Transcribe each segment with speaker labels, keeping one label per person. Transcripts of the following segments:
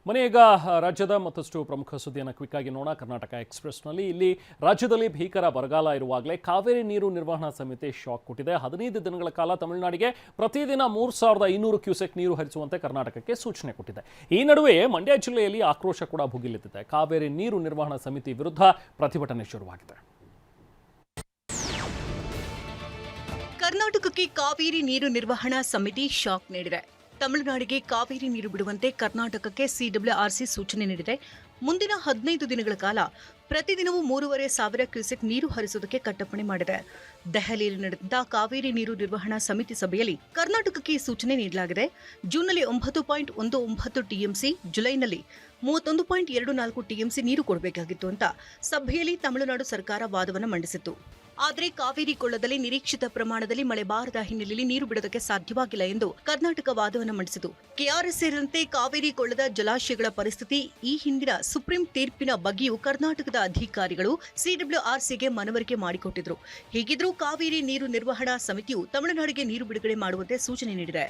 Speaker 1: ಮನೆಯೀಗ ರಾಜ್ಯದ ಮತ್ತಷ್ಟು ಪ್ರಮುಖ ಸುದ್ದಿಯನ್ನು ಕ್ವಿಕ್ ಆಗಿ ನೋಡೋಣ. ಕರ್ನಾಟಕ ಎಕ್ಸ್‌ಪ್ರೆಸ್‌ನಲ್ಲಿ ಇಲ್ಲಿ ರಾಜ್ಯದಲ್ಲಿ ಭೀಕರ ಬರಗಾಲ ಇರುವಾಗಲೇ ಕಾವೇರಿ ನೀರು ನಿರ್ವಹಣಾ ಸಮಿತಿ ಶಾಕ್ ಕೊಟ್ಟಿದೆ. 15 ದಿನಗಳ ಕಾಲ ತಮಿಳುನಾಡಿಗೆ ಪ್ರತಿದಿನ 3500 ಕ್ಯೂಸೆಕ್ ನೀರು ಹರಿಸುವಂತೆ ಕರ್ನಾಟಕಕ್ಕೆ ಸೂಚನೆ ಕೊಟ್ಟಿದೆ. ಈ ನಡುವೆ ಮಂಡ್ಯ ಜಿಲ್ಲೆಯಲ್ಲಿ ಆಕ್ರೋಶ ಕೂಡ ಭುಗಿಲೆದ್ದಿದೆ. ಕಾವೇರಿ ನೀರು ನಿರ್ವಹಣಾ ಸಮಿತಿ ವಿರುದ್ಧ ಪ್ರತಿಭಟನೆ ಶುರುವಾಗಿದೆ.
Speaker 2: ಕರ್ನಾಟಕಕ್ಕೆ ಕಾವೇರಿ ನೀರು ನಿರ್ವಹಣಾ ಸಮಿತಿ ಶಾಕ್ ನೀಡಿದೆ. ತಮಿಳುನಾಡಿಗೆ ಕಾವೇರಿ ನೀರು ಬಿಡುವಂತೆ ಕರ್ನಾಟಕಕ್ಕೆ ಸಿಡಬ್ಲ್ಯೂಆರ್ಸಿ ಸೂಚನೆ ನೀಡಿದೆ. ಮುಂದಿನ 15 ದಿನಗಳ ಕಾಲ ಪ್ರತಿದಿನವೂ 3500 ಕ್ಯೂಸೆಕ್ ನೀರು ಹರಿಸುವುದಕ್ಕೆ ಕಟ್ಟಪ್ಪಣೆ ಮಾಡಿದೆ. ದೆಹಲಿಯಲ್ಲಿ ನಡೆದ ಕಾವೇರಿ ನೀರು ನಿರ್ವಹಣಾ ಸಮಿತಿ ಸಭೆಯಲ್ಲಿ ಕರ್ನಾಟಕಕ್ಕೆ ಸೂಚನೆ ನೀಡಲಾಗಿದೆ. ಜೂನ್ನಲ್ಲಿ 9.19 ಟಿಎಂಸಿ, ಜುಲೈನಲ್ಲಿ 31.24 ಟಿಎಂಸಿ ನೀರು ಕೊಡಬೇಕಾಗಿತ್ತು ಅಂತ ಸಭೆಯಲ್ಲಿ ತಮಿಳುನಾಡು ಸರ್ಕಾರ ವಾದವನ್ನು ಮಂಡಿಸಿತ್ತು. ಆದರೆ ಕಾವೇರಿ ಕೊಳ್ಳದಲ್ಲಿ ನಿರೀಕ್ಷಿತ ಪ್ರಮಾಣದಲ್ಲಿ ಮಳೆ ಬಾರದ ಹಿನ್ನೆಲೆಯಲ್ಲಿ ನೀರು ಬಿಡೋದಕ್ಕೆ ಸಾಧ್ಯವಾಗಿಲ್ಲ ಎಂದು ಕರ್ನಾಟಕ ವಾದವನ್ನು ಮಂಡಿಸಿತು. ಕೆಆರ್ಎಸ್ ಸೇರಿದಂತೆ ಕಾವೇರಿ ಕೊಳ್ಳದ ಜಲಾಶಯಗಳ ಪರಿಸ್ಥಿತಿ, ಈ ಹಿಂದಿನ ಸುಪ್ರೀಂ ತೀರ್ಪಿನ ಬಗ್ಗೆಯೂ ಕರ್ನಾಟಕದ ಅಧಿಕಾರಿಗಳು ಸಿಡಬ್ಲ್ಯೂಆರ್ಸಿಗೆ ಮನವರಿಕೆ ಮಾಡಿಕೊಟ್ಟಿದ್ರು. ಹೀಗಿದ್ರೂ ಕಾವೇರಿ ನೀರು ನಿರ್ವಹಣಾ ಸಮಿತಿಯು ತಮಿಳುನಾಡಿಗೆ ನೀರು ಬಿಡುಗಡೆ ಮಾಡುವಂತೆ ಸೂಚನೆ ನೀಡಿದೆ.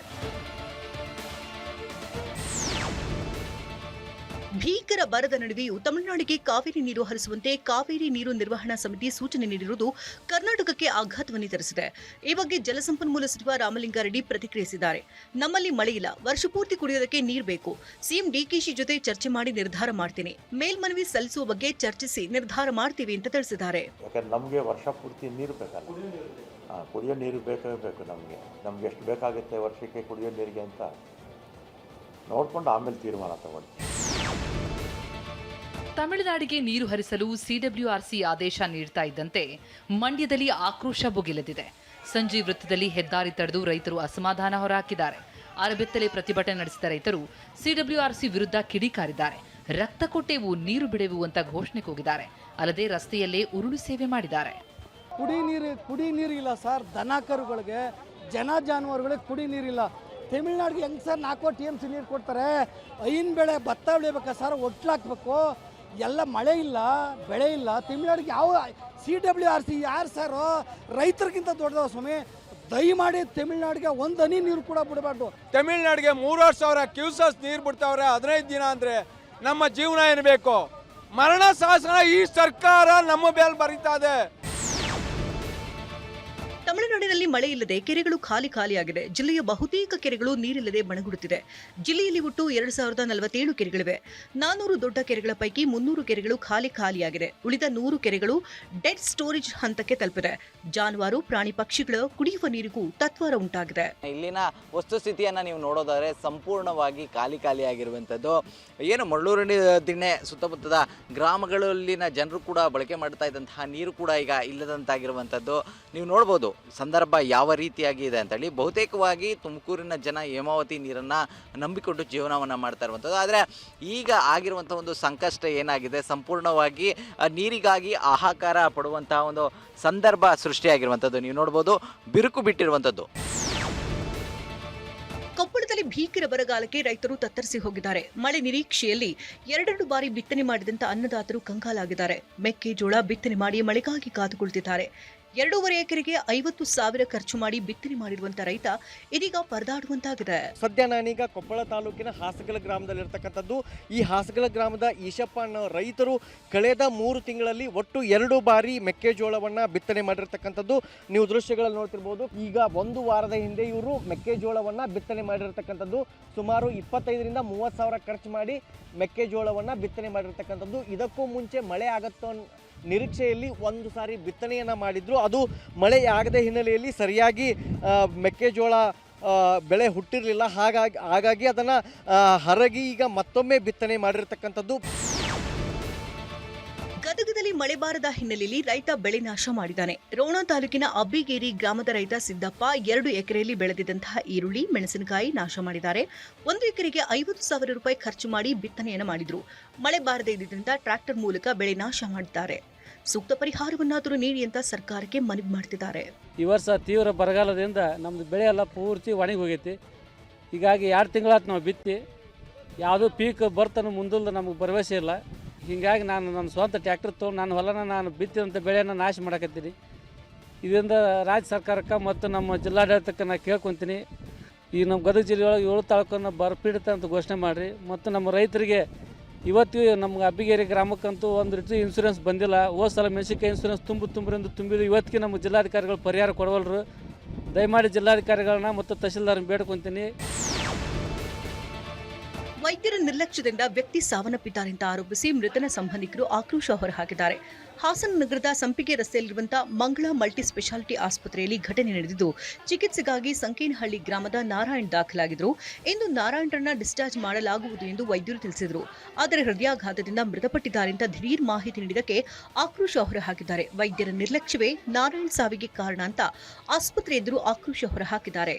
Speaker 2: ಭೀಕರ ಬರದ ನಡುವೆಯೂ ತಮಿಳುನಾಡಿಗೆ ಕಾವೇರಿ ನೀರು ಹರಿಸುವಂತೆ ಕಾವೇರಿ ನೀರು ನಿರ್ವಹಣಾ ಸಮಿತಿ ಸೂಚನೆ ನೀಡಿರುವುದು ಕರ್ನಾಟಕಕ್ಕೆ ಆಘಾತವನ್ನು ತರಿಸಿದೆ. ಈ ಬಗ್ಗೆ ಜಲಸಂಪನ್ಮೂಲ ಸಚಿವ ರಾಮಲಿಂಗಾರೆಡ್ಡಿ ಪ್ರತಿಕ್ರಿಯಿಸಿದ್ದಾರೆ. ನಮ್ಮಲ್ಲಿ ಮಳೆಯಿಲ್ಲ, ವರ್ಷಪೂರ್ತಿ ಕುಡಿಯೋದಕ್ಕೆ ನೀರು ಬೇಕು. ಸಿಎಂ ಡಿಕೆಶಿ ಜೊತೆ ಚರ್ಚೆ ಮಾಡಿ ನಿರ್ಧಾರ ಮಾಡ್ತೀನಿ. ಮೇಲ್ಮನವಿ ಸಲ್ಲಿಸುವ ಬಗ್ಗೆ ಚರ್ಚಿಸಿ ನಿರ್ಧಾರ ಮಾಡ್ತೀವಿ ಅಂತ ತಿಳಿಸಿದ್ದಾರೆ.
Speaker 3: ನಮಗೆ ವರ್ಷ ಪೂರ್ತಿ ನೀರು ಬೇಕಲ್ಲ, ಕುಡಿಯೋ ನೀರು ಬೇಕು. ನಮ್ಗೆ ಎಷ್ಟು ಬೇಕಾಗುತ್ತೆ ವರ್ಷಕ್ಕೆ ಕುಡಿಯೋ ನೀರಿಗೆ ಅಂತ ನೋಡ್ಕೊಂಡು ಆಮೇಲೆ ತೀರ್ಮಾನ ತಗೊಳ್ಳಿ.
Speaker 4: ತಮಿಳುನಾಡಿಗೆ ನೀರು ಹರಿಸಲು ಸಿಡಬ್ಲ್ಯೂಆರ್ಸಿ ಆದೇಶ ನೀಡ್ತಾ ಇದ್ದಂತೆ ಮಂಡ್ಯದಲ್ಲಿ ಆಕ್ರೋಶ ಭುಗಿಲೆದ್ದಿದೆ. ಸಂಜೆ ವೃತ್ತದಲ್ಲಿ ಹೆದ್ದಾರಿ ತಡೆದು ರೈತರು ಅಸಮಾಧಾನ ಹೊರಹಾಕಿದ್ದಾರೆ. ಅರಬೆತ್ತಲೆ ಪ್ರತಿಭಟನೆ ನಡೆಸಿದ ರೈತರು ಸಿಡಬ್ಲ್ಯೂಆರ್ಸಿ ವಿರುದ್ಧ ಕಿಡಿಕಾರಿದ್ದಾರೆ. ರಕ್ತ ಕೊಟ್ಟೆವು, ನೀರು ಬಿಡೆವು ಅಂತ ಘೋಷಣೆ ಕೂಗಿದ್ದಾರೆ. ಅಲ್ಲದೆ ರಸ್ತೆಯಲ್ಲೇ ಉರುಳು ಸೇವೆ ಮಾಡಿದ್ದಾರೆ.
Speaker 5: ಕುಡಿ ನೀರಿಲ್ಲ ಸರ್, ದನ ಕರುಗಳಿಗೆ, ಜಾನುವಾರುಗಳಿಗೆ ಕುಡಿ ನೀರಿಲ್ಲ. ತಮಿಳ್ನಾಡಿಗೆ ಹೆಂಗೆ ಸರ್ 4 TMC ನೀರು ಕೊಡ್ತಾರೆ? ಐನ್ ಬೆಳೆ ಭತ್ತ ಬೆಳಿಬೇಕಾ ಸರ್? ಒಟ್ಲಾಕ್ಬೇಕು. ಎಲ್ಲ ಮಳೆ ಇಲ್ಲ, ಬೆಳೆ ಇಲ್ಲ. ತಮಿಳ್ನಾಡಿಗೆ ಯಾವ CWRC ಯಾರು ಸರ್? ರೈತರಿಗಿಂತ ದೊಡ್ಡದವ ಸ್ವಾಮಿ. ದಯಮಾಡಿ ತಮಿಳ್ನಾಡಿಗೆ ಒಂದು ಹನಿ ನೀರು ಕೂಡ ಬಿಡಬಾರ್ದು.
Speaker 6: ತಮಿಳ್ನಾಡಿಗೆ 3000 ಕ್ಯೂಸೆಸ್ ನೀರು ಬಿಡ್ತಾವ್ರೆ 15 ದಿನ ಅಂದರೆ ನಮ್ಮ ಜೀವನ ಏನು ಬೇಕು? ಮರಣ ಶಾಸನ ಈ ಸರ್ಕಾರ ನಮ್ಮ ಮೇಲೆ ಬರೀತಾ ಇದೆ.
Speaker 2: ತಮಿಳುನಾಡಿನಲ್ಲಿ ಮಳೆ ಇಲ್ಲದೆ ಕೆರೆಗಳು ಖಾಲಿಯಾಗಿದೆ. ಜಿಲ್ಲೆಯ ಬಹುತೇಕ ಕೆರೆಗಳು ನೀರಿಲ್ಲದೆ ಬಣಗುಡುತ್ತಿದೆ. ಜಿಲ್ಲೆಯಲ್ಲಿ ಒಟ್ಟು 2047 ಕೆರೆಗಳಿವೆ. 400 ದೊಡ್ಡ ಕೆರೆಗಳ ಪೈಕಿ 300 ಕೆರೆಗಳು ಖಾಲಿಯಾಗಿದೆ. ಉಳಿದ 100 ಕೆರೆಗಳು ಡೆಡ್ ಸ್ಟೋರೇಜ್ ಹಂತಕ್ಕೆ ತಲುಪಿದೆ. ಜಾನುವಾರು, ಪ್ರಾಣಿ ಪಕ್ಷಿಗಳ ಕುಡಿಯುವ ನೀರಿಗೂ ತತ್ವಾರ ಉಂಟಾಗಿದೆ.
Speaker 7: ಇಲ್ಲಿನ ವಸ್ತುಸ್ಥಿತಿಯನ್ನು ನೀವು ನೋಡೋದಾದ್ರೆ ಸಂಪೂರ್ಣವಾಗಿ ಖಾಲಿಯಾಗಿರುವಂಥದ್ದು. ಏನು ಮಳ್ಳೂರಿನ ದಿಣ್ಣೆ ಸುತ್ತಮುತ್ತದ ಗ್ರಾಮಗಳಲ್ಲಿನ ಜನರು ಕೂಡ ಬಳಕೆ ಮಾಡ್ತಾ ಇದ್ದಂತಹ ನೀರು ಕೂಡ ಈಗ ಇಲ್ಲದಂತಾಗಿರುವಂಥದ್ದು ನೀವು ನೋಡ್ಬೋದು. ಸಂದರ್ಭ ಯಾವ ರೀತಿಯಾಗಿ ಇದೆ ಅಂತೇಳಿ ಬಹುತೇಕವಾಗಿ ತುಮಕೂರಿನ ಜನ ಹೇಮಾವತಿ ನೀರನ್ನು ನಂಬಿಕೊಂಡು ಜೀವನವನ್ನು ಮಾಡ್ತಾ ಇರುವಂಥದ್ದು. ಆದರೆ ಈಗ ಆಗಿರುವಂಥ ಒಂದು ಸಂಕಷ್ಟ ಏನಾಗಿದೆ, ಸಂಪೂರ್ಣವಾಗಿ ನೀರಿಗಾಗಿ ಹಾಹಾಕಾರ ಪಡುವಂತಹ ಒಂದು ಸಂದರ್ಭ ಸೃಷ್ಟಿಯಾಗಿರುವಂಥದ್ದು ನೀವು ನೋಡ್ಬೋದು. ಬಿರುಕು ಬಿಟ್ಟಿರುವಂಥದ್ದು.
Speaker 2: ಕೊಪ್ಪಳದಲ್ಲಿ ಭೀಕರ ಬರಗಾಲಕ್ಕೆ ರೈತರು ತತ್ತರಿಸಿ ಹೋಗಿದ್ದಾರೆ. ಮಳೆ ನಿರೀಕ್ಷೆಯಲ್ಲಿ 2 ಬಾರಿ ಬಿತ್ತನೆ ಮಾಡಿದಂತ ಅನ್ನದಾತರು ಕಂಗಾಲಾಗಿದ್ದಾರೆ. ಮೆಕ್ಕೆಜೋಳ ಬಿತ್ತನೆ ಮಾಡಿ ಮಳೆಗಾಗಿ ಕಾದುಕೊಳ್ತಿದ್ದಾರೆ. 2.5 ಎಕರೆಗೆ 50,000 ಖರ್ಚು ಮಾಡಿ ಬಿತ್ತನೆ ಮಾಡಿರುವಂತ ರೈತ ಇದೀಗ ಪರದಾಡುವಂತಾಗಿದೆ.
Speaker 8: ಸದ್ಯ ನಾನೀಗ ಕೊಪ್ಪಳ ತಾಲೂಕಿನ ಹಾಸಗಲ ಗ್ರಾಮದಲ್ಲಿರ್ತಕ್ಕಂಥದ್ದು. ಈ ಹಾಸಗಲ ಗ್ರಾಮದ ಈಶಪ್ಪ ಅನ್ನೋ ರೈತರು ಕಳೆದ 3 ತಿಂಗಳಲ್ಲಿ ಒಟ್ಟು 2 ಬಾರಿ ಮೆಕ್ಕೆಜೋಳವನ್ನು ಬಿತ್ತನೆ ಮಾಡಿರ್ತಕ್ಕಂಥದ್ದು ನೀವು ದೃಶ್ಯಗಳಲ್ಲಿ ನೋಡ್ತಿರ್ಬೋದು. ಈಗ 1 ವಾರದ ಹಿಂದೆ ಇವರು ಮೆಕ್ಕೆಜೋಳವನ್ನು ಬಿತ್ತನೆ ಮಾಡಿರ್ತಕ್ಕಂಥದ್ದು. ಸುಮಾರು 25,000 ರಿಂದ 30,000 ಖರ್ಚು ಮಾಡಿ ಮೆಕ್ಕೆಜೋಳವನ್ನು ಬಿತ್ತನೆ ಮಾಡಿರ್ತಕ್ಕಂಥದ್ದು. ಇದಕ್ಕೂ ಮುಂಚೆ ಮಳೆ ಆಗತ್ತೋ ನಿರೀಕ್ಷೆಯಲ್ಲಿ 1 ಸಾರಿ ಬಿತ್ತನೆಯನ್ನು ಮಾಡಿದ್ರು. ಅದು ಮಳೆ ಆಗದ ಹಿನ್ನೆಲೆಯಲ್ಲಿ ಸರಿಯಾಗಿ ಮೆಕ್ಕೆಜೋಳ ಬೆಳೆ ಹುಟ್ಟಿರಲಿಲ್ಲ. ಹಾಗಾಗಿ ಅದನ್ನು ಹರಗಿ ಈಗ ಮತ್ತೊಮ್ಮೆ ಬಿತ್ತನೆ ಮಾಡಿರ್ತಕ್ಕಂಥದ್ದು.
Speaker 2: ಗದಗದಲ್ಲಿ ಮಳೆ ಬಾರದ ಹಿನ್ನೆಲೆಯಲ್ಲಿ ರೈತ ಬೆಳೆ ನಾಶ ಮಾಡಿದ್ದಾನೆ. ರೋಣ ತಾಲೂಕಿನ ಅಬ್ಬಿಗೇರಿ ಗ್ರಾಮದ ರೈತ ಸಿದ್ದಪ್ಪ 2 ಎಕರೆಯಲ್ಲಿ ಬೆಳೆದಿದ್ದಂತಹ ಈರುಳ್ಳಿ, ಮೆಣಸಿನಕಾಯಿ ನಾಶ ಮಾಡಿದ್ದಾರೆ. 1 ಎಕರೆಗೆ 50,000 ರೂಪಾಯಿ ಖರ್ಚು ಮಾಡಿ ಬಿತ್ತನೆಯನ್ನು ಮಾಡಿದ್ರು. ಮಳೆ ಬಾರದೇ ಇದ್ದಿದ್ದರಿಂದ ಟ್ರ್ಯಾಕ್ಟರ್ ಮೂಲಕ ಬೆಳೆ ನಾಶ ಮಾಡಿದ್ದಾರೆ. ಸೂಕ್ತ ಪರಿಹಾರವನ್ನಾದರೂ ನೀಡಿ ಅಂತ ಸರ್ಕಾರಕ್ಕೆ ಮನವಿ ಮಾಡ್ತಿದ್ದಾರೆ.
Speaker 9: ಈ ವರ್ಷ ತೀವ್ರ ಬರಗಾಲದಿಂದ ನಮ್ಮದು ಬೆಳೆ ಎಲ್ಲ ಪೂರ್ತಿ ಒಣಗಿ ಹೋಗೈತಿ. ಹೀಗಾಗಿ 2 ತಿಂಗಳಾಯ್ತು ನಾವು ಬಿತ್ತಿ, ಯಾವುದೋ ಪೀಕ್ ಬರ್ತಾನೆ ಮುಂದಲ್ದ ನಮಗೆ ಭರವಸೆ ಇಲ್ಲ. ಹೀಗಾಗಿ ನಾನು ನನ್ನ ಸ್ವಂತ ಟ್ರ್ಯಾಕ್ಟರ್ ತೊಗೊಂಡು ನನ್ನ ಹೊಲನ ನಾನು ಬಿತ್ತಿದಂಥ ಬೆಳೆಯನ್ನು ನಾಶ ಮಾಡಕತ್ತೀನಿ. ಇದರಿಂದ ರಾಜ್ಯ ಸರ್ಕಾರಕ್ಕೆ ಮತ್ತು ನಮ್ಮ ಜಿಲ್ಲಾಡಳಿತಕ್ಕೆ ನಾನು ಕೇಳ್ಕೊತೀನಿ, ಈ ನಮ್ಮ ಗದಗ ಜಿಲ್ಲೆಯೊಳಗೆ 7 ತಾಲೂಕನ್ನು ಬರಪೀಡಿತ ಅಂತ ಘೋಷಣೆ ಮಾಡಿರಿ. ಮತ್ತು ನಮ್ಮ ರೈತರಿಗೆ ಇವತ್ತಿಗೆ ನಮ್ಗೆ ಅಬ್ಬಿಗೇರಿ ಗ್ರಾಮಕ್ಕಂತೂ ಒಂದು ರೀತಿ ಇನ್ಸೂರೆನ್ಸ್ ಬಂದಿಲ್ಲ. ಹೋದ ಸಲ ಮೆಣಸಿನ್ಕಾಯಿ ಇನ್ಸೂರೆನ್ಸ್ ತುಂಬಿದ್ದು ತುಂಬಿದ್ದು ಇವತ್ತಿಗೆ ನಮ್ಮ ಜಿಲ್ಲಾಧಿಕಾರಿಗಳು ಪರಿಹಾರ ಕೊಡವಲ್ರು. ದಯಮಾಡಿ ಜಿಲ್ಲಾಧಿಕಾರಿಗಳನ್ನ ಮತ್ತು ತಹಶೀಲ್ದಾರ್ನ ಬೇಡ್ಕೊತೀನಿ.
Speaker 2: ವೈದ್ಯರ ನಿರ್ಲಕ್ಷ್ಯದಿಂದ ವ್ಯಕ್ತಿ ಸಾವನ್ನಪ್ಪಿದ್ದಾರೆಂದು ಆರೋಪಿಸಿ ಮೃತನ ಸಂಬಂಧಿಕರು ಆಕ್ರೋಶ ಹೊರಹಾಕಿದ್ದಾರೆ. ಹಾಸನ ನಗರದ ಸಂಪಿಗೆ ರಸ್ತೆಯಲ್ಲಿರುವಂತಹ ಮಂಗಳ ಮಲ್ಟಿ ಸ್ಪೆಷಾಲಿಟಿ ಆಸ್ಪತ್ರೆಯಲ್ಲಿ ಘಟನೆ ನಡೆದಿದ್ದು, ಚಿಕಿತ್ಸೆಗಾಗಿ ಸಂಕೇನಹಳ್ಳಿ ಗ್ರಾಮದ ನಾರಾಯಣ್ ದಾಖಲಾಗಿದ್ದರು. ಇಂದು ನಾರಾಯಣ್ರನ್ನ ಡಿಸ್ಚಾರ್ಜ್ ಮಾಡಲಾಗುವುದು ಎಂದು ವೈದ್ಯರು ತಿಳಿಸಿದರು. ಆದರೆ ಹೃದಯಾಘಾತದಿಂದ ಮೃತಪಟ್ಟಿದ್ದಾರೆ ಅಂತ ದಿಢೀರ್ ಮಾಹಿತಿ ನೀಡಿದ್ದಕ್ಕೆ ಆಕ್ರೋಶ ಹೊರಹಾಕಿದ್ದಾರೆ. ವೈದ್ಯರ ನಿರ್ಲಕ್ಷ್ಯವೇ ನಾರಾಯಣ್ ಸಾವಿಗೆ ಕಾರಣ ಅಂತ ಆಸ್ಪತ್ರೆ ಎದುರು ಆಕ್ರೋಶ ಹೊರಹಾಕಿದ್ದಾರೆ.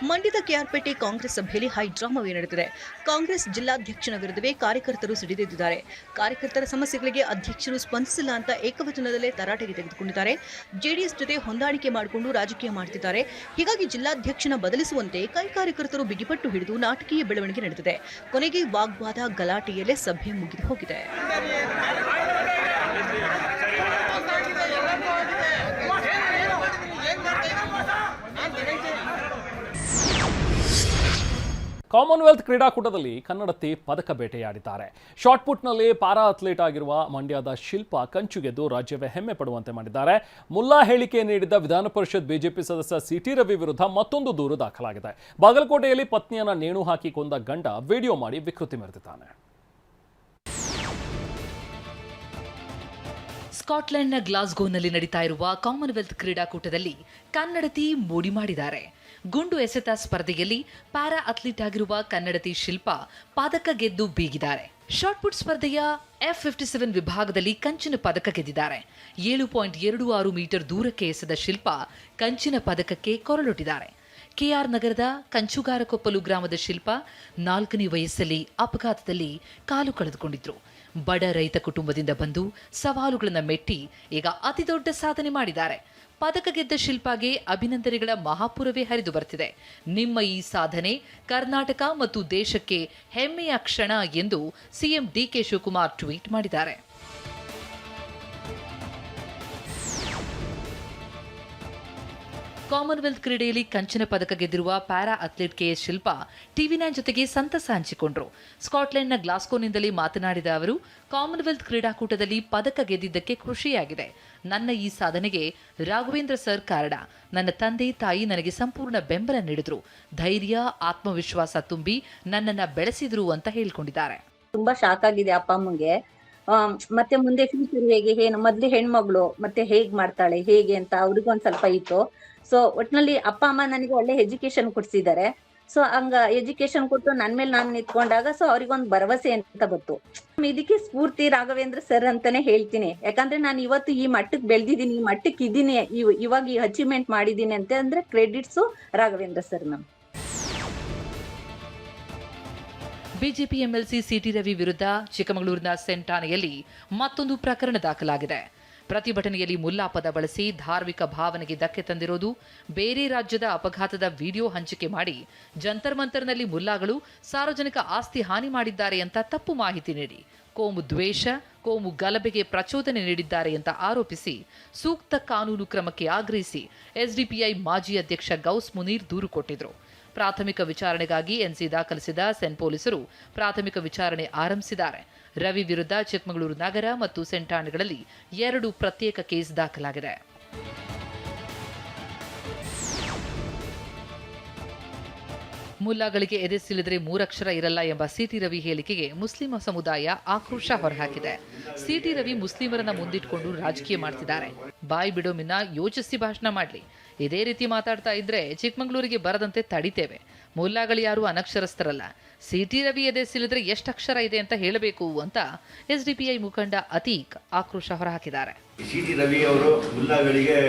Speaker 2: ಮಂಡ್ಯದ ಕೆಆರ್ಪೇಟೆ ಕಾಂಗ್ರೆಸ್ ಸಭೆಯಲ್ಲಿ ಹೈಡ್ರಾಮಾವೇ ನಡೆದಿದೆ. ಕಾಂಗ್ರೆಸ್ ಜಿಲ್ಲಾಧ್ಯಕ್ಷನ ವಿರುದ್ಧವೇ ಕಾರ್ಯಕರ್ತರು ಸಿಡಿದೆದ್ದಿದ್ದಾರೆ. ಕಾರ್ಯಕರ್ತರ ಸಮಸ್ಯೆಗಳಿಗೆ ಅಧ್ಯಕ್ಷರು ಸ್ಪಂದಿಸಿಲ್ಲ ಅಂತ ಏಕವಚನದಲ್ಲೇ ತರಾಟೆಗೆ ತೆಗೆದುಕೊಂಡಿದ್ದಾರೆ. ಜೆಡಿಎಸ್ ಜೊತೆ ಹೊಂದಾಣಿಕೆ ಮಾಡಿಕೊಂಡು ರಾಜಕೀಯ ಮಾಡುತ್ತಿದ್ದಾರೆ. ಹೀಗಾಗಿ ಜಿಲ್ಲಾಧ್ಯಕ್ಷನ ಬದಲಿಸುವಂತೆ ಕೈ ಕಾರ್ಯಕರ್ತರು ಬಿಗಿಪಟ್ಟು ಹಿಡಿದು ನಾಟಕೀಯ ಬೆಳವಣಿಗೆ ನಡೆದಿದೆ. ಕೊನೆಗೆ ವಾಗ್ವಾದ ಗಲಾಟೆಯಲ್ಲೇ ಸಭೆ ಮುಗಿದು ಹೋಗಿದೆ.
Speaker 1: ಕಾಮನ್ವೆಲ್ತ್ ಕ್ರೀಡಾಕೂಟದಲ್ಲಿ ಕನ್ನಡತಿ ಪದಕ ಬೇಟೆಯಾಡಿದ್ದಾರೆ. ಶಾಟ್ಪುಟ್ನಲ್ಲಿ ಪ್ಯಾರಾ ಅಥ್ಲೀಟ್ ಆಗಿರುವ ಮಂಡ್ಯದ ಶಿಲ್ಪಾ ಕಂಚು ಗೆದ್ದು ರಾಜ್ಯವೇ ಹೆಮ್ಮೆ ಪಡುವಂತೆ ಮಾಡಿದ್ದಾರೆ. ಮುಲ್ಲಾ ಹೇಳಿಕೆ ನೀಡಿದ್ದ ವಿಧಾನ ಪರಿಷತ್ ಬಿಜೆಪಿ ಸದಸ್ಯ ಸಿಟಿ ರವಿ ವಿರುದ್ಧ ಮತ್ತೊಂದು ದೂರು ದಾಖಲಾಗಿದೆ. ಬಾಗಲಕೋಟೆಯಲ್ಲಿ ಪತ್ನಿಯನ್ನ ನೇಣು ಹಾಕಿ ಕೊಂದ ಗಂಡ ವಿಡಿಯೋ ಮಾಡಿ ವಿಕೃತಿ ಮೆರೆದಿದ್ದಾನೆ.
Speaker 4: ಸ್ಕಾಟ್ಲೆಂಡ್ನ ಗ್ಲಾಸ್ಗೋನಲ್ಲಿ ನಡೀತಾ ಇರುವ ಕಾಮನ್ವೆಲ್ತ್ ಕ್ರೀಡಾಕೂಟದಲ್ಲಿ ಕನ್ನಡತಿ ಮೋಡಿ ಮಾಡಿದ್ದಾರೆ. ಗುಂಡು ಎಸೆತ ಸ್ಪರ್ಧೆಯಲ್ಲಿ ಪ್ಯಾರಾ ಅಥ್ಲೀಟ್ ಆಗಿರುವ ಕನ್ನಡತಿ ಶಿಲ್ಪಾ ಪದಕ ಗೆದ್ದು ಬೀಗಿದ್ದಾರೆ. ಶಾಟ್ಪುಟ್ ಸ್ಪರ್ಧೆಯ F57 ವಿಭಾಗದಲ್ಲಿ ಕಂಚಿನ ಪದಕ ಗೆದ್ದಿದ್ದಾರೆ. 7.26 ಮೀಟರ್ ದೂರಕ್ಕೆ ಎಸೆದ ಶಿಲ್ಪಾ ಕಂಚಿನ ಪದಕಕ್ಕೆ ಕೊರಳೊಡ್ಡಿದ್ದಾರೆ. ಕೆಆರ್ ನಗರದ ಕಂಚುಗಾರಕೊಪ್ಪಲು ಗ್ರಾಮದ ಶಿಲ್ಪಾ 4ನೇ ವಯಸ್ಸಲ್ಲಿ ಅಪಘಾತದಲ್ಲಿ ಕಾಲು ಕಳೆದುಕೊಂಡಿದ್ರು. ಬಡ ರೈತ ಕುಟುಂಬದಿಂದ ಬಂದು ಸವಾಲುಗಳನ್ನು ಮೆಟ್ಟಿ ಈಗ ಅತಿದೊಡ್ಡ ಸಾಧನೆ ಮಾಡಿದ್ದಾರೆ. ಪದಕ ಗೆದ್ದ ಶಿಲ್ಪಾಗೆ ಅಭಿನಂದನೆಗಳ ಮಹಾಪುರವೇ ಹರಿದು ಬರ್ತಿದೆ. ನಿಮ್ಮ ಈ ಸಾಧನೆ ಕರ್ನಾಟಕ ಮತ್ತು ದೇಶಕ್ಕೆ ಹೆಮ್ಮೆಯ ಕ್ಷಣ ಎಂದು ಸಿಎಂ ಡಿಕೆ ಶಿವಕುಮಾರ್ ಟ್ವೀಟ್ ಮಾಡಿದ್ದಾರೆ. ಕಾಮನ್ವೆಲ್ತ್ ಕ್ರೀಡೆಯಲ್ಲಿ ಕಂಚಿನ ಪದಕ ಗೆದ್ದಿರುವ ಪ್ಯಾರಾ ಅಥ್ಲೀಟ್ ಕೆಎಸ್ ಶಿಲ್ಪಾ ಟಿವಿ9 ಜೊತೆಗೆ ಸಂತಸ ಹಂಚಿಕೊಂಡರು. ಸ್ಕಾಟ್ಲೆಂಡ್ನ ಗ್ಲಾಸ್ಗೋನಿಂದಲೇ ಮಾತನಾಡಿದ ಅವರು, ಕಾಮನ್ವೆಲ್ತ್ ಕ್ರೀಡಾಕೂಟದಲ್ಲಿ ಪದಕ ಗೆದ್ದಿದ್ದಕ್ಕೆ ಖುಷಿಯಾಗಿದೆ. ನನ್ನ ಈ ಸಾಧನೆಗೆ ರಾಘವೇಂದ್ರ ಸರ್ ಕಾರಣ. ನನ್ನ ತಂದೆ ತಾಯಿ ನನಗೆ ಸಂಪೂರ್ಣ ಬೆಂಬಲ ನೀಡಿದ್ರು, ಧೈರ್ಯ ಆತ್ಮವಿಶ್ವಾಸ ತುಂಬಿ ನನ್ನನ್ನು ಬೆಳೆಸಿದ್ರು ಅಂತ ಹೇಳ್ಕೊಂಡಿದ್ದಾರೆ.
Speaker 10: ತುಂಬಾ ಶಾಕ್ ಆಗಿದೆ ಅಪ್ಪ ಅಮ್ಮಂಗೆ. ಮತ್ತೆ ಮುಂದೆ ಫ್ಯೂಚರ್ ಹೇಗೆ, ಏನು ಮೊದ್ಲು ಹೆಣ್ಮಗಳು ಮತ್ತೆ ಹೇಗ್ ಮಾಡ್ತಾಳೆ ಹೇಗೆ ಅಂತ ಅವ್ರಿಗೊಂದ್ ಸ್ವಲ್ಪ ಇತ್ತು. ಸೊ ಒಟ್ನಲ್ಲಿ ಅಪ್ಪ ಅಮ್ಮ ನನಗೆ ಒಳ್ಳೆ ಎಜುಕೇಶನ್ ಕೊಡ್ಸಿದ್ದಾರೆ. ಸೊ ಹಂಗ ಎಜುಕೇಶನ್ ಕೊಟ್ಟು ನನ್ ಮೇಲೆ ನಾನು ನಿಂತ್ಕೊಂಡಾಗ ಸೊ ಅವ್ರಿಗೊಂದು ಭರವಸೆ ಅಂತ ಬಂತು. ಇದಕ್ಕೆ ಸ್ಫೂರ್ತಿ ರಾಘವೇಂದ್ರ ಸರ್ ಅಂತಾನೆ ಹೇಳ್ತೀನಿ. ಯಾಕಂದ್ರೆ ನಾನು ಇವತ್ತು ಈ ಮಟ್ಟಕ್ಕೆ ಬೆಳೆದಿದ್ದೀನಿ, ಈ ಮಟ್ಟಕ್ಕೆ ಇದ್ದೀನಿ, ಇವಾಗ ಈ ಅಚೀವ್ಮೆಂಟ್ ಮಾಡಿದ್ದೀನಿ ಅಂತ ಅಂದ್ರೆ ಕ್ರೆಡಿಟ್ಸು ರಾಘವೇಂದ್ರ ಸರ್ ನಮ್.
Speaker 4: ಬಿಜೆಪಿ ಎಂಎಲ್ಸಿ ಸಿಟಿ ರವಿ ವಿರುದ್ಧ ಚಿಕ್ಕಮಗಳೂರಿನ ಸೆಂಟ್ ಠಾಣೆಯಲ್ಲಿ ಮತ್ತೊಂದು ಪ್ರಕರಣ ದಾಖಲಾಗಿದೆ. ಪ್ರತಿಭಟನೆಯಲ್ಲಿ ಮುಲ್ಲಾ ಪದ ಬಳಸಿ ಧಾರ್ಮಿಕ ಭಾವನೆಗೆ ಧಕ್ಕೆ ತಂದಿರೋದು, ಬೇರೆ ರಾಜ್ಯದ ಅಪಘಾತದ ವಿಡಿಯೋ ಹಂಚಿಕೆ ಮಾಡಿ ಜಂತರ್ ಮಂತರ್ನಲ್ಲಿ ಮುಲ್ಲಾಗಳು ಸಾರ್ವಜನಿಕ ಆಸ್ತಿ ಹಾನಿ ಮಾಡಿದ್ದಾರೆ ಅಂತ ತಪ್ಪು ಮಾಹಿತಿ ನೀಡಿ ಕೋಮು ದ್ವೇಷ, ಕೋಮು ಗಲಭೆಗೆ ಪ್ರಚೋದನೆ ನೀಡಿದ್ದಾರೆ ಅಂತ ಆರೋಪಿಸಿ ಸೂಕ್ತ ಕಾನೂನು ಕ್ರಮಕ್ಕೆ ಆಗ್ರಹಿಸಿ ಎಸ್ಡಿಪಿಐ ಮಾಜಿ ಅಧ್ಯಕ್ಷ ಗೌಸ್ ಮುನೀರ್ ದೂರು ಕೊಟ್ಟಿದ್ರು. ಪ್ರಾಥಮಿಕ ವಿಚಾರಣೆಗಾಗಿ ಎನ್ಸಿ ದಾಖಲಿಸಿದ ಸೆನ್ ಪೊಲೀಸರು ಪ್ರಾಥಮಿಕ ವಿಚಾರಣೆ ಆರಂಭಿಸಿದ್ದಾರೆ. ರವಿ ವಿರುದ್ಧ ಚಿಕ್ಕಮಗಳೂರು ನಗರ ಮತ್ತು ಸೆಂಟ್ ಠಾಣೆಗಳಲ್ಲಿ 2 ಪ್ರತ್ಯೇಕ ಕೇಸ್ ದಾಖಲಾಗಿದೆ. ಮುಲ್ಲಾಗಳಿಗೆ ಎದೆ ಸಿಲಿದ್ರೆ 3 ಅಕ್ಷರ ಇರಲ್ಲ ಎಂಬ ಸಿಟಿ ರವಿ ಹೇಳಿಕೆಗೆ ಮುಸ್ಲಿಂ ಸಮುದಾಯ ಆಕ್ರೋಶ ಹೊರಹಾಕಿದೆ. ಸಿಟಿ ರವಿ ಮುಸ್ಲಿಮರನ್ನ ಮುಂದಿಟ್ಕೊಂಡು ರಾಜಕೀಯ ಮಾಡ್ತಿದ್ದಾರೆ. ಬಾಯಿ ಬಿಡೋ ಮುನ್ನ ಯೋಚಿಸಿ ಭಾಷಣ ಮಾಡಲಿ. ಇದೇ ರೀತಿ ಮಾತಾಡ್ತಾ ಇದ್ರೆ ಚಿಕ್ಕಮಗಳೂರಿಗೆ ಬರದಂತೆ ತಡಿತೇವೆ. ಮುಲ್ಲಾಗಳು ಯಾರು ಅನಕ್ಷರಸ್ಥರಲ್ಲ. ಸಿಟಿ ರವಿ ಎದೆ ಸಿಲಿದ್ರೆ ಎಷ್ಟು ಅಕ್ಷರ ಇದೆ ಅಂತ ಹೇಳಬೇಕು ಅಂತ ಎಸ್ಡಿಪಿಐ ಮುಖಂಡ ಅತೀಕ್ ಆಕ್ರೋಶ ಹೊರಹಾಕಿದ್ದಾರೆ.
Speaker 11: ಸಿಟಿ ರವಿ ಅವರು ಮುಲ್ಲಾಗಳಿಗೆ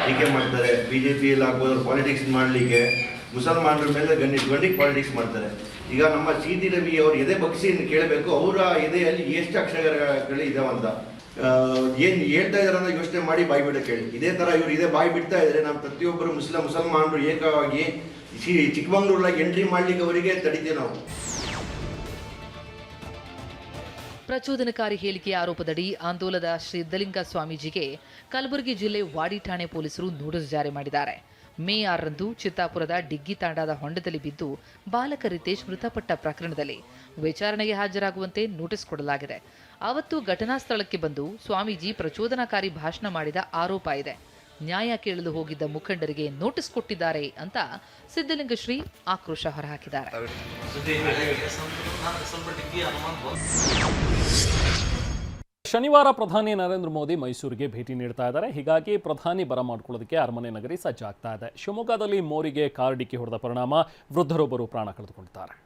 Speaker 11: ಟೀಕೆ ಮಾಡ್ತಾರೆ. ಬಿಜೆಪಿಯಲ್ಲಿ ಆಗ್ಬೋದು ಪಾಲಿಟಿಕ್ಸ್ ಮಾಡಲಿಕ್ಕೆ ಮುಸಲ್ಮಾನರ ಮೇಲೆ ಗಂಡಿಗೆ ಪಾಲಿಟಿಕ್ಸ್ ಮಾಡ್ತಾರೆ. ಈಗ ನಮ್ಮ ಸಿಟಿ ರವಿ ಅವರು ಎದೆ ಬಗ್ಸಿ ಕೇಳಬೇಕು, ಅವರ ಎದೆಯಲ್ಲಿ ಎಷ್ಟು ಅಕ್ಷರಗಳು ಇದಾವಂತ ಏನು ಹೇಳ್ತಾ ಇದಾರೆ ಅಂತ ಯೋಚನೆ ಮಾಡಿ ಬಾಯಿ ಬಿಡಕ್ಕೆ ಹೇಳಿ. ಇದೇ ಥರ ಇವರು ಇದೇ ಬಾಯಿ ಬಿಡ್ತಾ ಇದ್ರೆ ನಮ್ಮ ಪ್ರತಿಯೊಬ್ಬರು ಮುಸಲ್ಮಾನರು ಏಕವಾಗಿ ಚಿಕ್ಕಮಂಗ್ಳೂರಾಗ ಎಂಟ್ರಿ ಮಾಡ್ಲಿಕ್ಕೆ ಅವರಿಗೆ ತಡಿತೀವಿ ನಾವು.
Speaker 4: ಪ್ರಚೋದನಕಾರಿ ಹೇಳಿಕೆ ಆರೋಪದಡಿ ಆಂದೋಲದ ಸಿದ್ಧಲಿಂಗ ಸ್ವಾಮೀಜಿಗೆ ಕಲಬುರಗಿ ಜಿಲ್ಲೆ ವಾಡಿ ಠಾಣೆ ಪೊಲೀಸರು ನೋಟಿಸ್ ಜಾರಿ ಮಾಡಿದ್ದಾರೆ. ಮೇ 6ರಂದು ಚಿತ್ತಾಪುರದ ಡಿಗ್ಗಿ ತಾಂಡಾದ ಹೊಂಡದಲ್ಲಿ ಬಿದ್ದು ಬಾಲಕ ರಿತೇಶ್ ಮೃತಪಟ್ಟ ಪ್ರಕರಣದಲ್ಲಿ ವಿಚಾರಣೆಗೆ ಹಾಜರಾಗುವಂತೆ ನೋಟಿಸ್ ಕೊಡಲಾಗಿದೆ. ಅವತ್ತು ಘಟನಾ ಸ್ಥಳಕ್ಕೆ ಬಂದು ಸ್ವಾಮೀಜಿ ಪ್ರಚೋದನಕಾರಿ ಭಾಷಣ ಮಾಡಿದ ಆರೋಪ ಇದೆ. ನ್ಯಾಯ ಕೇಳಲು ಹೋಗಿದ್ದ ಮುಖಂಡರಿಗೆ ನೋಟಿಸ್ ಕೊಟ್ಟಿದ್ದಾರೆ ಅಂತ ಸಿದ್ಧಲಿಂಗ ಶ್ರೀ ಆಕ್ರೋಶ ಹೊರಹಾಕಿದ್ದಾರೆ.
Speaker 1: ಶನಿವಾರ ಪ್ರಧಾನಿ ನರೇಂದ್ರ ಮೋದಿ ಮೈಸೂರಿಗೆ ಭೇಟಿ ನೀಡ್ತಾ ಇದ್ದಾರೆ. ಹೀಗಾಗಿ ಪ್ರಧಾನಿ ಬರಮಾಡಿಕೊಳ್ಳೋದಕ್ಕೆ ಅರಮನೆ ನಗರಿ ಸಜ್ಜಾಗ್ತಾ ಇದೆ. ಶಿವಮೊಗ್ಗದಲ್ಲಿ ಮೋರಿಗೆ ಕಾರ್ ಡಿಕ್ಕಿ ಹೊಡೆದ ಪರಿಣಾಮ ವೃದ್ಧರೊಬ್ಬರು ಪ್ರಾಣ ಕಳೆದುಕೊಂಡಿದ್ದಾರೆ.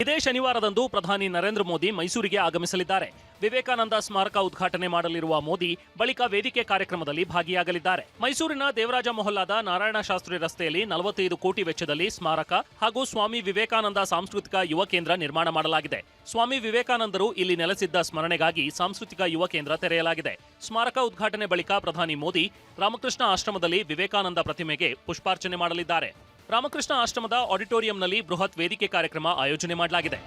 Speaker 1: ಇದೇ ಶನಿವಾರದಂದು ಪ್ರಧಾನಿ ನರೇಂದ್ರ ಮೋದಿ ಮೈಸೂರಿಗೆ ಆಗಮಿಸಲಿದ್ದಾರೆ. ವಿವೇಕಾನಂದ ಸ್ಮಾರಕ ಉದ್ಘಾಟನೆ ಮಾಡಲಿರುವ ಮೋದಿ ಬಳಿಕ ವೇದಿಕೆ ಕಾರ್ಯಕ್ರಮದಲ್ಲಿ ಭಾಗಿಯಾಗಲಿದ್ದಾರೆ. ಮೈಸೂರಿನ ದೇವರಾಜ ಮೊಹಲ್ಲಾದ ನಾರಾಯಣ ಶಾಸ್ತ್ರಿ ರಸ್ತೆಯಲ್ಲಿ 45 ಕೋಟಿ ವೆಚ್ಚದಲ್ಲಿ ಸ್ಮಾರಕ ಹಾಗೂ ಸ್ವಾಮಿ ವಿವೇಕಾನಂದ ಸಾಂಸ್ಕೃತಿಕ ಯುವ ಕೇಂದ್ರ ನಿರ್ಮಾಣ ಮಾಡಲಾಗಿದೆ. ಸ್ವಾಮಿ ವಿವೇಕಾನಂದರು ಇಲ್ಲಿ ನೆಲೆಸಿದ್ದ ಸ್ಮರಣೆಗಾಗಿ ಸಾಂಸ್ಕೃತಿಕ ಯುವ ಕೇಂದ್ರ ತೆರೆಯಲಾಗಿದೆ. ಸ್ಮಾರಕ ಉದ್ಘಾಟನೆ ಬಳಿಕ ಪ್ರಧಾನಿ ಮೋದಿ ರಾಮಕೃಷ್ಣ ಆಶ್ರಮದಲ್ಲಿ ವಿವೇಕಾನಂದ ಪ್ರತಿಮೆಗೆ ಪುಷ್ಪಾರ್ಚನೆ ಮಾಡಲಿದ್ದಾರೆ. ರಾಮಕೃಷ್ಣ ಆಶ್ರಮದ ಆಡಿಟೋರಿಯಂನಲ್ಲಿ ಬೃಹತ್ ವೇದಿಕೆ ಕಾರ್ಯಕ್ರಮ ಆಯೋಜನೆ ಮಾಡಲಾಗಿದೆ.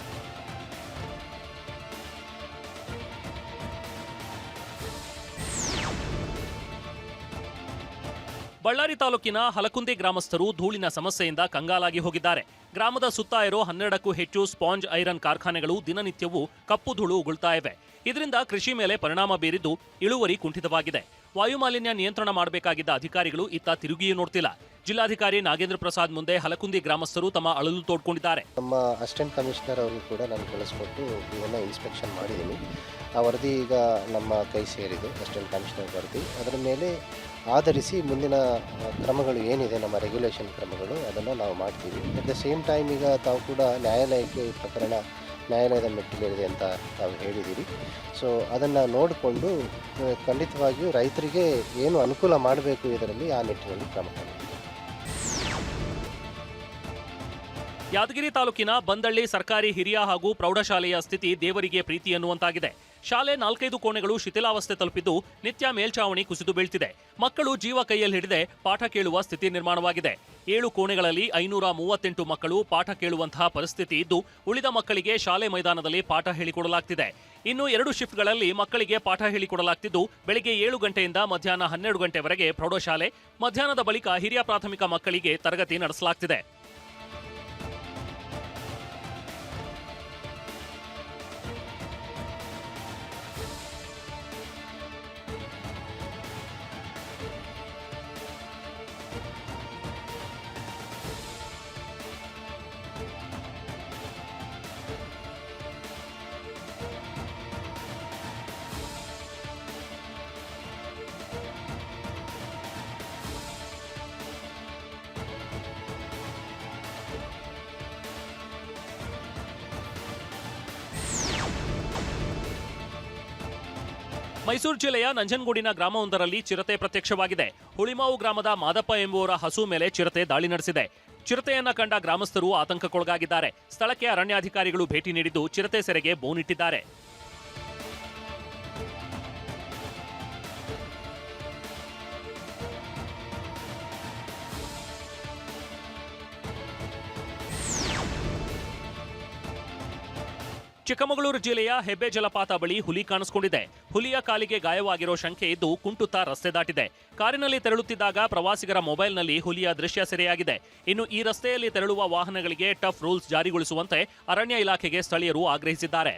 Speaker 1: ಬಳ್ಳಾರಿ ತಾಲೂಕಿನ ಹಲಕುಂದಿ ಗ್ರಾಮಸ್ಥರು ಧೂಳಿನ ಸಮಸ್ಯೆಯಿಂದ ಕಂಗಾಲಾಗಿ ಹೋಗಿದ್ದಾರೆ. ಗ್ರಾಮದ ಸುತ್ತ ಇರೋ 12ಕ್ಕೂ ಹೆಚ್ಚು ಸ್ಪಾಂಜ್ ಐರನ್ ಕಾರ್ಖಾನೆಗಳು ದಿನನಿತ್ಯವೂ ಕಪ್ಪು ಧೂಳು ಉಗುಳ್ತಾ ಇವೆ. ಇದರಿಂದ ಕೃಷಿ ಮೇಲೆ ಪರಿಣಾಮ ಬೀರಿದ್ದು ಇಳುವರಿ ಕುಂಠಿತವಾಗಿದೆ. ವಾಯುಮಾಲಿನ್ಯ ನಿಯಂತ್ರಣ ಮಾಡಬೇಕಾಗಿದ್ದ ಅಧಿಕಾರಿಗಳು ಇತ್ತ ತಿರುಗಿಯೂ ನೋಡ್ತಿಲ್ಲ. ಜಿಲ್ಲಾಧಿಕಾರಿ ನಾಗೇಂದ್ರ ಪ್ರಸಾದ್ ಮುಂದೆ ಹಲಕುಂದಿ ಗ್ರಾಮಸ್ಥರು ತಮ್ಮ ಅಳಲು ತೋಡ್ಕೊಂಡಿದ್ದಾರೆ.
Speaker 12: ನಮ್ಮ ಅಸಿಸ್ಟೆಂಟ್ ಕಮಿಷನರ್ ಅವರು ಕೂಡ ನಾನು ಕಳಿಸ್ಕೊಟ್ಟು ಇದನ್ನ ಇನ್ಸ್ಪೆಕ್ಷನ್ ಮಾಡಿದ್ದೀನಿ. ಆ ವರದಿ ಈಗ ನಮ್ಮ ಕೈ ಸೇರಿದೆ, ಅಸಿಸ್ಟೆಂಟ್ ಕಮಿಷನರ್ ವರದಿ. ಅದರ ಮೇಲೆ ಆಧರಿಸಿ ಮುಂದಿನ ಕ್ರಮಗಳು ಏನಿದೆ, ನಮ್ಮ ರೆಗ್ಯುಲೇಷನ್ ಕ್ರಮಗಳು, ಅದನ್ನು ನಾವು ಮಾಡ್ತೀವಿ. ಅಟ್ ದ ಸೇಮ್ ಟೈಮ್ ಈಗ ತಾವು ಕೂಡ ನ್ಯಾಯಾಲಯಕ್ಕೆ ಈ ಪ್ರಕರಣ ನ್ಯಾಯಾಲಯದ ಮೆಟ್ಟಿಲೇರಿದೆ ಅಂತ ತಾವು ಹೇಳಿದ್ದೀರಿ. ಸೊ ಅದನ್ನು ನೋಡಿಕೊಂಡು ಖಂಡಿತವಾಗಿಯೂ ರೈತರಿಗೆ ಏನು ಅನುಕೂಲ ಮಾಡಬೇಕು ಇದರಲ್ಲಿ ಆ ನಿಟ್ಟಿನಲ್ಲಿ ಕ್ರಮ ತಗೊಳ್ಳಿ.
Speaker 1: ಯಾದಗಿರಿ ತಾಲೂಕಿನ ಬಂದಳ್ಳಿ ಸರ್ಕಾರಿ ಹಿರಿಯ ಹಾಗೂ ಪ್ರೌಢಶಾಲೆಯ ಸ್ಥಿತಿ ದೇವರಿಗೆ ಪ್ರೀತಿ ಎನ್ನುವಂತಾಗಿದೆ. ಶಾಲೆ 4-5 ಕೋಣೆಗಳು ಶಿಥಿಲಾವಸ್ಥೆ ತಲುಪಿದ್ದು ನಿತ್ಯ ಮೇಲ್ಛಾವಣಿ ಕುಸಿದು ಬೀಳ್ತಿದೆ. ಮಕ್ಕಳು ಜೀವ ಕೈಯಲ್ಲಿ ಹಿಡಿದೆ ಪಾಠ ಕೇಳುವ ಸ್ಥಿತಿ ನಿರ್ಮಾಣವಾಗಿದೆ. 7 ಕೋಣೆಗಳಲ್ಲಿ 538 ಮಕ್ಕಳು ಪಾಠ ಕೇಳುವಂತಹ ಪರಿಸ್ಥಿತಿ ಇದ್ದು, ಉಳಿದ ಮಕ್ಕಳಿಗೆ ಶಾಲೆ ಮೈದಾನದಲ್ಲಿ ಪಾಠ ಹೇಳಿಕೊಡಲಾಗ್ತಿದೆ. ಇನ್ನು 2 ಶಿಫ್ಟ್ಗಳಲ್ಲಿ ಮಕ್ಕಳಿಗೆ ಪಾಠ ಹೇಳಿಕೊಡಲಾಗ್ತಿದ್ದು, ಬೆಳಿಗ್ಗೆ 7 ಗಂಟೆಯಿಂದ ಮಧ್ಯಾಹ್ನ 12 ಗಂಟೆವರೆಗೆ ಪ್ರೌಢಶಾಲೆ, ಮಧ್ಯಾಹ್ನದ ಬಳಿಕ ಹಿರಿಯ ಪ್ರಾಥಮಿಕ ಮಕ್ಕಳಿಗೆ ತರಗತಿ ನಡೆಸಲಾಗ್ತಿದೆ. ಮೈಸೂರು ಜಿಲ್ಲೆಯ ನಂಜನಗೂಡಿನ ಗ್ರಾಮವೊಂದರಲ್ಲಿ ಚಿರತೆ ಪ್ರತ್ಯಕ್ಷವಾಗಿದೆ. ಹುಳಿಮಾವು ಗ್ರಾಮದ ಮಾದಪ್ಪ ಎಂಬುವರ ಹಸು ಮೇಲೆ ಚಿರತೆ ದಾಳಿ ನಡೆಸಿದೆ. ಚಿರತೆಯನ್ನ ಕಂಡ ಗ್ರಾಮಸ್ಥರು ಆತಂಕಕ್ಕೊಳಗಾಗಿದ್ದಾರೆ. ಸ್ಥಳಕ್ಕೆ ಅರಣ್ಯಾಧಿಕಾರಿಗಳು ಭೇಟಿ ನೀಡಿದ್ದು ಚಿರತೆ ಸೆರೆಗೆ ಬೋನಿಟ್ಟಿದ್ದಾರೆ. ಚಿಕ್ಕಮಗಳೂರು ಜಿಲ್ಲೆಯ ಹೆಬ್ಬೆ ಜಲಪಾತ ಬಳಿ ಹುಲಿ ಕಾಣಿಸಿಕೊಂಡಿದೆ. ಹುಲಿಯ ಕಾಲಿಗೆ ಗಾಯವಾಗಿರೋ ಶಂಕೆ ಇದ್ದು ಕುಂಟುತ್ತಾ ರಸ್ತೆ ದಾಟಿದೆ. ಕಾರಿನಲ್ಲಿ ತೆರಳುತ್ತಿದ್ದಾಗ ಪ್ರವಾಸಿಗರ ಮೊಬೈಲ್ನಲ್ಲಿ ಹುಲಿಯ ದೃಶ್ಯ ಸೆರೆಯಾಗಿದೆ. ಇನ್ನು ಈ ರಸ್ತೆಯಲ್ಲಿ ತೆರಳುವ ವಾಹನಗಳಿಗೆ ಟಫ್ ರೂಲ್ಸ್ ಜಾರಿಗೊಳಿಸುವಂತೆ ಅರಣ್ಯ ಇಲಾಖೆಗೆ ಸ್ಥಳೀಯರು ಆಗ್ರಹಿಸಿದ್ದಾರೆ.